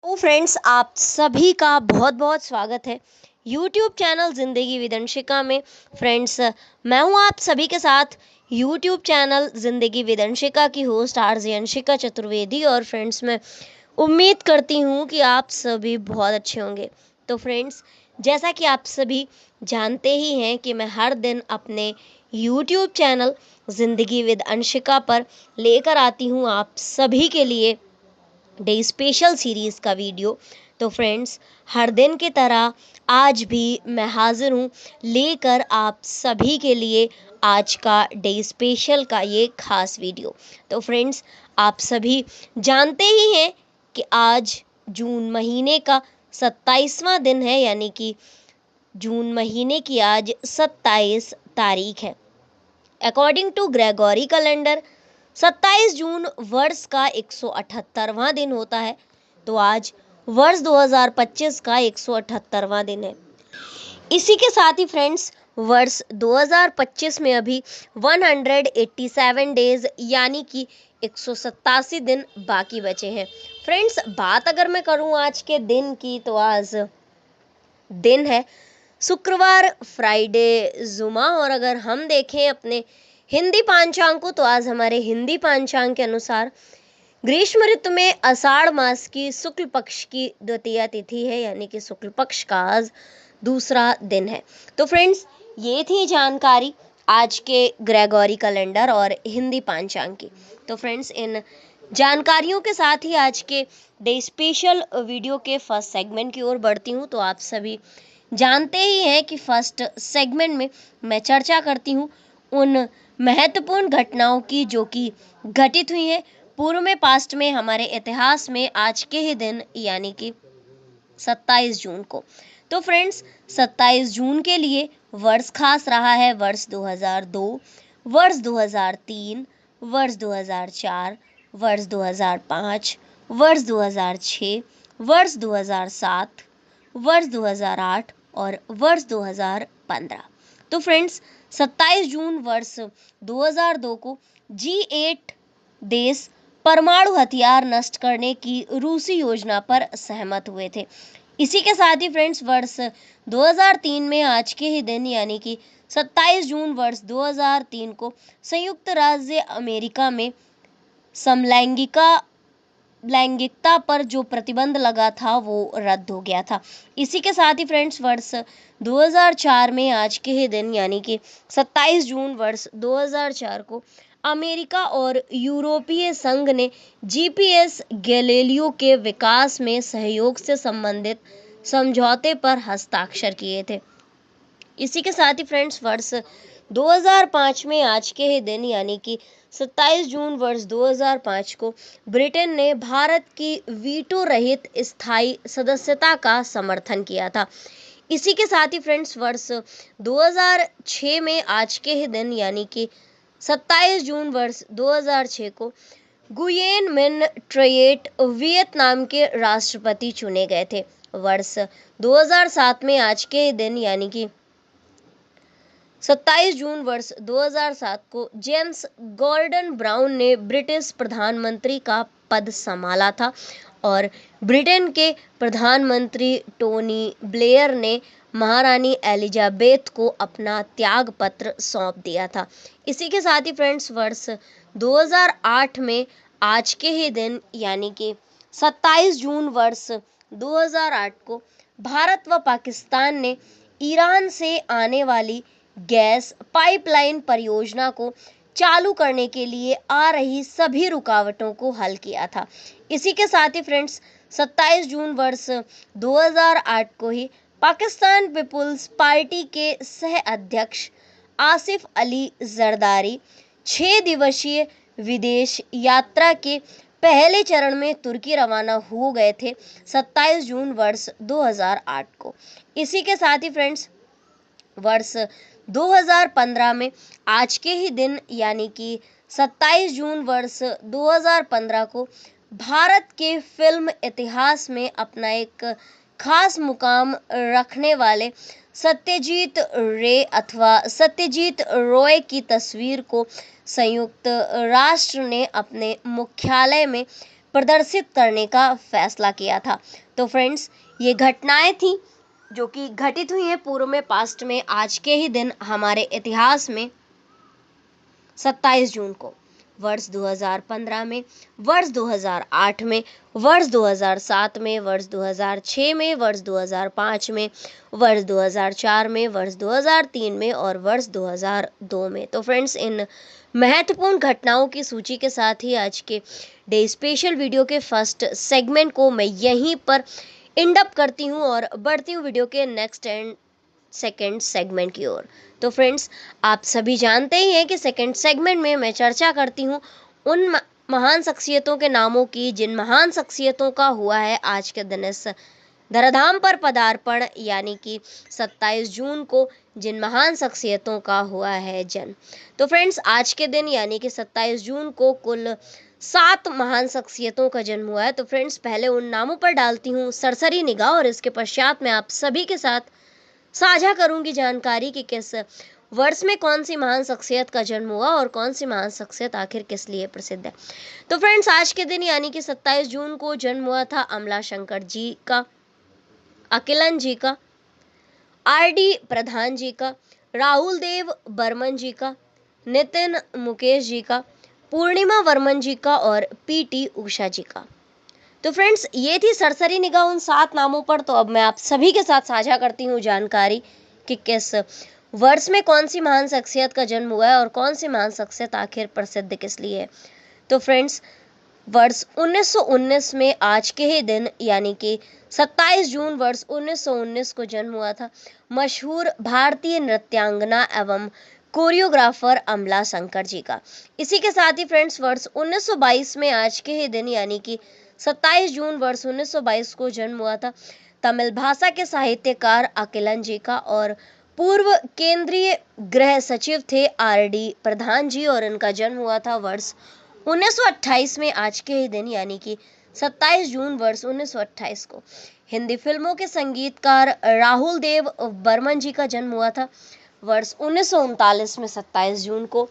तो फ्रेंड्स, आप सभी का बहुत बहुत स्वागत है यूट्यूब चैनल ज़िंदगी विद अंशिका में। फ्रेंड्स, मैं हूं आप सभी के साथ यूट्यूब चैनल ज़िंदगी विद अंशिका की होस्ट आरजे अंशिका चतुर्वेदी। और फ्रेंड्स, मैं उम्मीद करती हूं कि आप सभी बहुत अच्छे होंगे। तो फ्रेंड्स, जैसा कि आप सभी जानते ही हैं कि मैं हर दिन अपने यूट्यूब चैनल ज़िंदगी विद अंशिका पर लेकर आती हूं आप सभी के लिए डे स्पेशल सीरीज़ का वीडियो। तो फ्रेंड्स, हर दिन की तरह आज भी मैं हाज़िर हूँ लेकर आप सभी के लिए आज का डे स्पेशल का ये ख़ास वीडियो। तो फ्रेंड्स, आप सभी जानते ही हैं कि आज जून महीने का 27वां दिन है, यानी कि जून महीने की आज 27 तारीख है। अकॉर्डिंग टू ग्रेगोरी कैलेंडर 27 जून वर्ष का 178वां दिन होता है। तो आज वर्ष 2025 का 178वां दिन है। इसी के साथ ही फ्रेंड्स, वर्ष 2025 में अभी 187 डेज यानी कि 187 दिन बाकी बचे हैं। फ्रेंड्स, बात अगर मैं करूं आज के दिन की, तो आज दिन है शुक्रवार, फ्राइडे, जुमा। और अगर हम देखें अपने हिंदी पांचांग को, तो आज हमारे हिंदी पांचांग के अनुसार ग्रीष्म ऋतु में आषाढ़ मास की शुक्ल पक्ष की द्वितीया तिथि है, यानी कि शुक्ल पक्ष का आज दूसरा दिन है। तो फ्रेंड्स, ये थी जानकारी आज के ग्रेगोरी कैलेंडर और हिंदी पांचांग की। तो फ्रेंड्स, इन जानकारियों के साथ ही आज के डे स्पेशल वीडियो के फर्स्ट सेगमेंट की ओर बढ़ती हूँ। तो आप सभी जानते ही हैं कि फर्स्ट सेगमेंट में मैं चर्चा करती हूँ उन महत्वपूर्ण घटनाओं की जो कि घटित हुई हैं पूर्व में, पास्ट में, हमारे इतिहास में आज के ही दिन, यानी कि 27 जून को। तो फ्रेंड्स, 27 जून के लिए वर्ष खास रहा है वर्ष 2002, वर्ष 2003, वर्ष 2004, वर्ष 2005, वर्ष 2006, वर्ष 2007, वर्ष 2008 और वर्ष 2015। तो फ्रेंड्स, 27 जून वर्ष 2002 को G8 देश परमाणु हथियार नष्ट करने की रूसी योजना पर सहमत हुए थे। इसी के साथ ही फ्रेंड्स, वर्ष 2003 में आज के ही दिन, यानी कि 27 जून वर्ष 2003 को संयुक्त राज्य अमेरिका में लैंगिकता पर जो प्रतिबंध लगा था वो रद्द हो गया था। इसी के साथ ही फ्रेंड्स, वर्ष 2004 में आज के ही दिन, यानी कि 27 जून वर्ष 2004 को अमेरिका और यूरोपीय संघ ने जीपीएस गैलीलियो के विकास में सहयोग से संबंधित समझौते पर हस्ताक्षर किए थे। इसी के साथ ही फ्रेंड्स, वर्ष 2005 में आज के ही दिन, यानी कि 27 जून वर्ष 2005 को ब्रिटेन ने भारत की वीटो रहित स्थायी सदस्यता का समर्थन किया था। इसी के साथ ही फ्रेंड्स, वर्ष 2006 में आज के ही दिन, यानी कि 27 जून वर्ष 2006 को गुयेन मिन ट्रयेट वियतनाम के राष्ट्रपति चुने गए थे। वर्ष 2007 में आज के ही दिन, यानी कि 27 जून वर्ष 2007 को जेम्स गॉर्डन ब्राउन ने ब्रिटिश प्रधानमंत्री का पद संभाला था और ब्रिटेन के प्रधानमंत्री टोनी ब्लेयर ने महारानी एलिजाबेथ को अपना त्याग पत्र सौंप दिया था। इसी के साथ ही फ्रेंड्स, वर्ष 2008 में आज के ही दिन, यानी कि 27 जून वर्ष 2008 को भारत व पाकिस्तान ने ईरान से आने वाली गैस पाइपलाइन परियोजना को चालू करने के लिए आ रही सभी रुकावटों को हल किया था। इसी के साथ ही फ्रेंड्स, 27 जून वर्ष 2008 को ही पाकिस्तान पीपुल्स पार्टी के सह अध्यक्ष आसिफ अली जरदारी 6 दिवसीय विदेश यात्रा के पहले चरण में तुर्की रवाना हो गए थे 27 जून वर्ष 2008 को। इसी के साथ ही फ्रेंड्स, वर्ष 2015 में आज के ही दिन, यानी कि 27 जून वर्ष 2015 को भारत के फिल्म इतिहास में अपना एक खास मुकाम रखने वाले सत्यजीत रॉय की तस्वीर को संयुक्त राष्ट्र ने अपने मुख्यालय में प्रदर्शित करने का फैसला किया था। तो फ्रेंड्स, ये घटनाएं थी जो कि घटित हुई हैं पूर्व में, पास्ट में, आज के ही दिन हमारे इतिहास में 27 जून को, वर्ष 2015 में, वर्ष 2008 में, वर्ष 2007 में, वर्ष 2006 में, वर्ष 2005 में, वर्ष 2004 में, वर्ष 2003 में और वर्ष 2002 में। तो फ्रेंड्स, इन महत्वपूर्ण घटनाओं की सूची के साथ ही आज के डे स्पेशल वीडियो के फर्स्ट सेगमेंट को मैं यहीं पर एंड अप करती हूँ और बढ़ती हूँ वीडियो के नेक्स्ट एंड सेकेंड सेगमेंट की ओर। तो फ्रेंड्स, आप सभी जानते ही हैं कि सेकेंड सेगमेंट में मैं चर्चा करती हूँ उन महान शख्सियतों के नामों की जिन महान शख्सियतों का हुआ है आज के दिन इस धराधाम पर पदार्पण, यानी कि 27 जून को जिन महान शख्सियतों का हुआ है जन्म। तो फ्रेंड्स, आज के दिन यानी कि 27 जून को कुल 7 महान शख्सियतों का जन्म हुआ है। तो फ्रेंड्स, पहले उन नामों पर डालती हूँ सरसरी निगाह और इसके पश्चात मैं आप सभी के साथ साझा करूंगी जानकारी कि किस वर्ष में कौन सी महान शख्सियत का जन्म हुआ और कौन सी महान शख्सियत आखिर किस लिए प्रसिद्ध है। तो फ्रेंड्स, आज के दिन यानी कि 27 जून को जन्म हुआ था अमला शंकर जी का, अकिलन जी का, आर.डी. प्रधान जी का, राहुल देव बर्मन जी का, नितिन मुकेश जी का, पूर्णिमा वर्मन जी का और पी.टी. उषा जी का। तो फ्रेंड्स, ये थी सरसरी निगाह उन 7 नामों पर। तो अब मैं आप सभी के साथ साझा करती हूँ जानकारी कि किस वर्ष में कौन सी महान शख्सियत का जन्म हुआ है और कौन सी महान शख्सियत आखिर प्रसिद्ध किस लिए है। तो फ्रेंड्स, वर्ष 1919 में आज के ही दिन यानी कि 27 जून वर्ष 1919 को जन्म हुआ था मशहूर भारतीय नृत्यांगना एवं कोरियोग्राफर अमला शंकर जी का। इसी के साथ ही फ्रेंड्स, वर्ष 1922 में आज के ही दिन यानी कि 27 जून वर्ष 1922 को जन्म हुआ था तमिल भाषा के साहित्यकार अकिलन जी का और पूर्व केंद्रीय गृह सचिव थे आर.डी. प्रधान जी, और इनका जन्म हुआ था वर्ष 1928 में आज के ही दिन यानी कि 27 जून वर्ष 1928 को। हिंदी फिल्मों के संगीतकार राहुल देव बर्मन जी का जन्म हुआ था वर्ष 1939 में 27 जून को।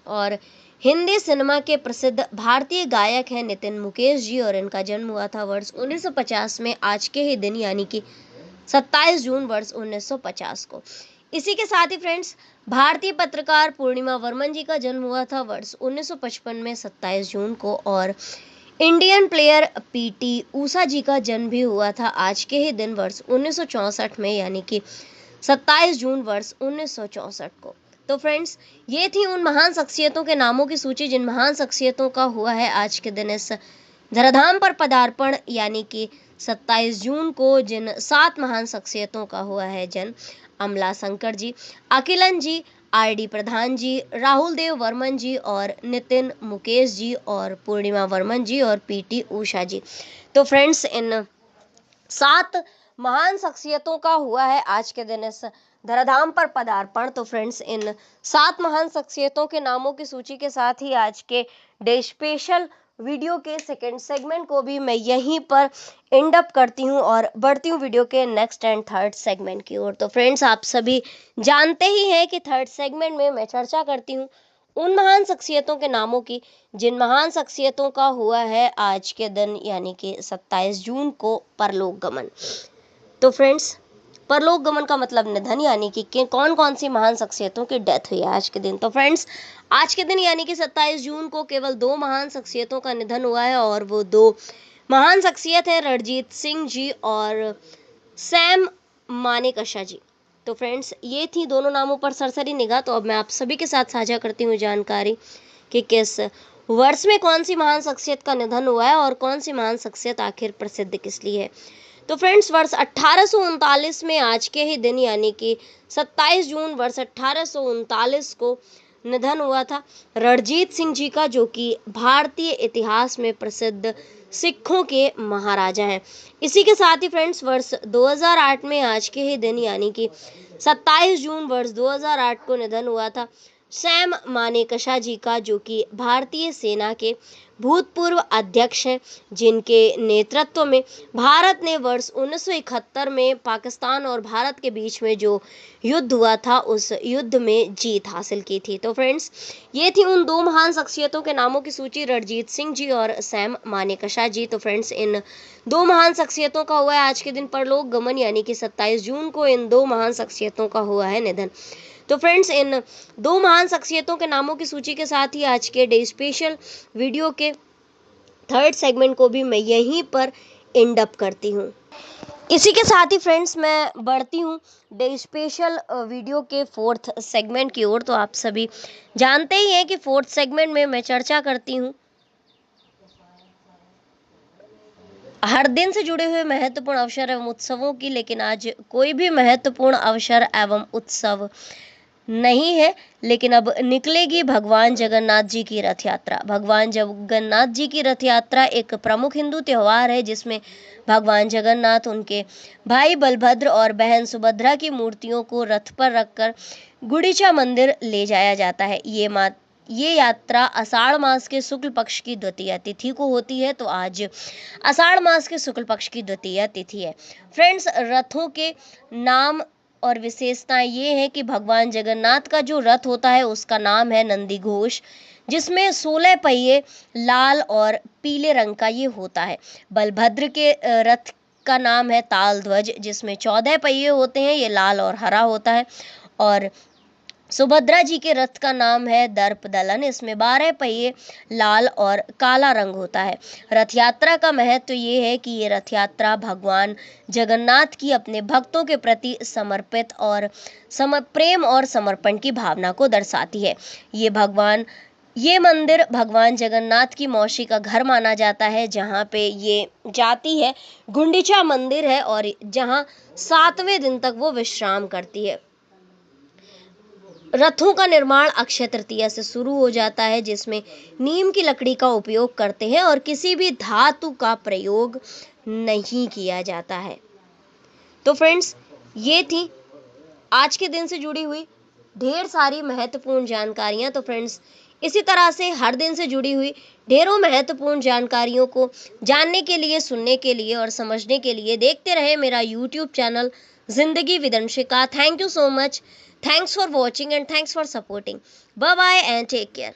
और हिंदी सिनेमा के प्रसिद्ध भारतीय गायक हैं नितिन मुकेश जी, और इनका जन्म हुआ था वर्ष 1950 में आज के ही दिन यानी कि 27 जून वर्ष 1950 को। इसी के साथ ही फ्रेंड्स, भारतीय पत्रकार पूर्णिमा वर्मन जी का जन्म हुआ था वर्ष 1955 में 27 जून को। और इंडियन प्लेयर पी.टी. उषा जी का जन्म भी हुआ था आज के ही दिन वर्ष 1964 में यानी कि 27 जून वर्ष 1964 को। तो फ्रेंड्स, ये थी उन महान शख्सियतों के नामों की सूची जिन महान शख्सियतों का हुआ है आज के दिन इस धराधाम पर पदार्पण, यानी कि 27 जून को जिन 7 महान शख्सियतों का हुआ है जन्म। अमला शंकर जी, अकिलन जी, आर.डी. प्रधान जी, राहुल देव वर्मन जी और नितिन मुकेश जी और पूर्णिमा वर्मन जी और पी.टी. उषा जी। तो फ्रेंड्स, इन 7 महान शख्सियतों का हुआ है आज के दिन इस धराधाम पर पदार्पण। तो फ्रेंड्स, इन 7 महान शख्सियतों के नामों की सूची के साथ ही आज के डे स्पेशल वीडियो के सेकंड सेगमेंट को भी मैं यहीं पर एंड अप करती हूँ और बढ़ती हूँ वीडियो के नेक्स्ट एंड थर्ड सेगमेंट की ओर। तो फ्रेंड्स, आप सभी जानते ही हैं कि थर्ड सेगमेंट में मैं चर्चा करती हूँ उन महान शख्सियतों के नामों की जिन महान शख्सियतों का हुआ है आज के दिन यानी कि 27 जून को परलोक गमन। तो फ्रेंड्स, परलोक गमन का मतलब निधन, यानी कि कौन कौन सी महान शख्सियतों की डेथ हुई है आज के दिन। तो फ्रेंड्स, आज के दिन यानी कि 27 जून को केवल 2 महान शख्सियतों का निधन हुआ है और वो 2 महान शख्सियत है रणजीत सिंह जी और सैम मानेकशा जी। तो फ्रेंड्स, ये थी दोनों नामों पर सरसरी निगाह। तो अब मैं आप सभी के साथ साझा करती हूँ जानकारी कि किस वर्ष में कौन सी महान शख्सियत का निधन हुआ है और कौन सी महान शख्सियत आखिर प्रसिद्ध किस लिए है। तो फ्रेंड्स, वर्ष 1839 में आज के ही दिन यानी कि 27 जून वर्ष 1839 को निधन हुआ था रणजीत सिंह जी का, जो कि भारतीय इतिहास में प्रसिद्ध सिखों के महाराजा हैं। इसी के साथ ही फ्रेंड्स, वर्ष 2008 में आज के ही दिन यानी कि 27 जून वर्ष 2008 को निधन हुआ था सैम मानेकशा जी का, जो कि भारतीय सेना के भूतपूर्व अध्यक्ष हैं, जिनके नेतृत्व में भारत ने वर्ष 1971 में पाकिस्तान और भारत के बीच में जो युद्ध हुआ था उस युद्ध में जीत हासिल की थी। तो फ्रेंड्स, ये थी उन दो महान शख्सियतों के नामों की सूची, रणजीत सिंह जी और सैम मानेकशॉ जी। तो फ्रेंड्स, इन दो महान शख्सियतों का हुआ है आज के दिन परलोक गमन, यानी कि 27 जून को इन दो महान शख्सियतों का हुआ है निधन। तो फ्रेंड्स, इन दो महान शख्सियतों के नामों की सूची के साथ ही आज के डे स्पेशल वीडियो के थर्ड सेगमेंट को भी मैं यहीं पर एंड अप करती हूँ। इसी के साथ ही फ्रेंड्स, मैं बढ़ती हूँ डे स्पेशल वीडियो के फोर्थ सेगमेंट की ओर। तो आप सभी जानते ही हैं कि फोर्थ सेगमेंट में मैं चर्चा करती हूँ हर दिन से जुड़े हुए महत्वपूर्ण अवसर एवं उत्सवों की, लेकिन आज कोई भी महत्वपूर्ण अवसर एवं उत्सव नहीं है, लेकिन अब निकलेगी भगवान जगन्नाथ जी की रथ यात्रा। भगवान जगन्नाथ जी की रथ यात्रा एक प्रमुख हिंदू त्यौहार है, जिसमें भगवान जगन्नाथ, उनके भाई बलभद्र और बहन सुभद्रा की मूर्तियों को रथ पर रखकर गुंडीचा मंदिर ले जाया जाता है। ये यात्रा आषाढ़ मास के शुक्ल पक्ष की द्वितीया तिथि को होती है। तो आज आषाढ़ मास के शुक्ल पक्ष की द्वितीया तिथि है। फ्रेंड्स, रथों के नाम और विशेषता ये है कि भगवान जगन्नाथ का जो रथ होता है उसका नाम है नंदी घोष, जिसमें 16 पहिए लाल और पीले रंग का ये होता है। बलभद्र के रथ का नाम है ताल ध्वज, जिसमें 14 पहिए होते हैं, ये लाल और हरा होता है। और सुभद्रा जी के रथ का नाम है दर्प दलन, इसमें 12 पहिए लाल और काला रंग होता है। रथ यात्रा का महत्व ये है कि ये रथ यात्रा भगवान जगन्नाथ की अपने भक्तों के प्रति समर्पित और प्रेम और समर्पण की भावना को दर्शाती है। ये मंदिर भगवान जगन्नाथ की मौसी का घर माना जाता है, जहाँ पे ये जाती है। गुंडीचा मंदिर है और जहाँ 7वें दिन तक वो विश्राम करती है। रथों का निर्माण अक्षय तृतीया से शुरू हो जाता है, जिसमें नीम की लकड़ी का उपयोग करते हैं और किसी भी धातु का प्रयोग नहीं किया जाता है। तो फ्रेंड्स, ये थी आज के दिन से जुड़ी हुई ढेर सारी महत्वपूर्ण जानकारियां। तो फ्रेंड्स, इसी तरह से हर दिन से जुड़ी हुई ढेरों महत्वपूर्ण जानकारियों को जानने के लिए, सुनने के लिए और समझने के लिए देखते रहे मेरा यूट्यूब चैनल जिंदगी विदंशिका। Thank you so much. Thanks for watching and thanks for supporting. Bye bye and take care.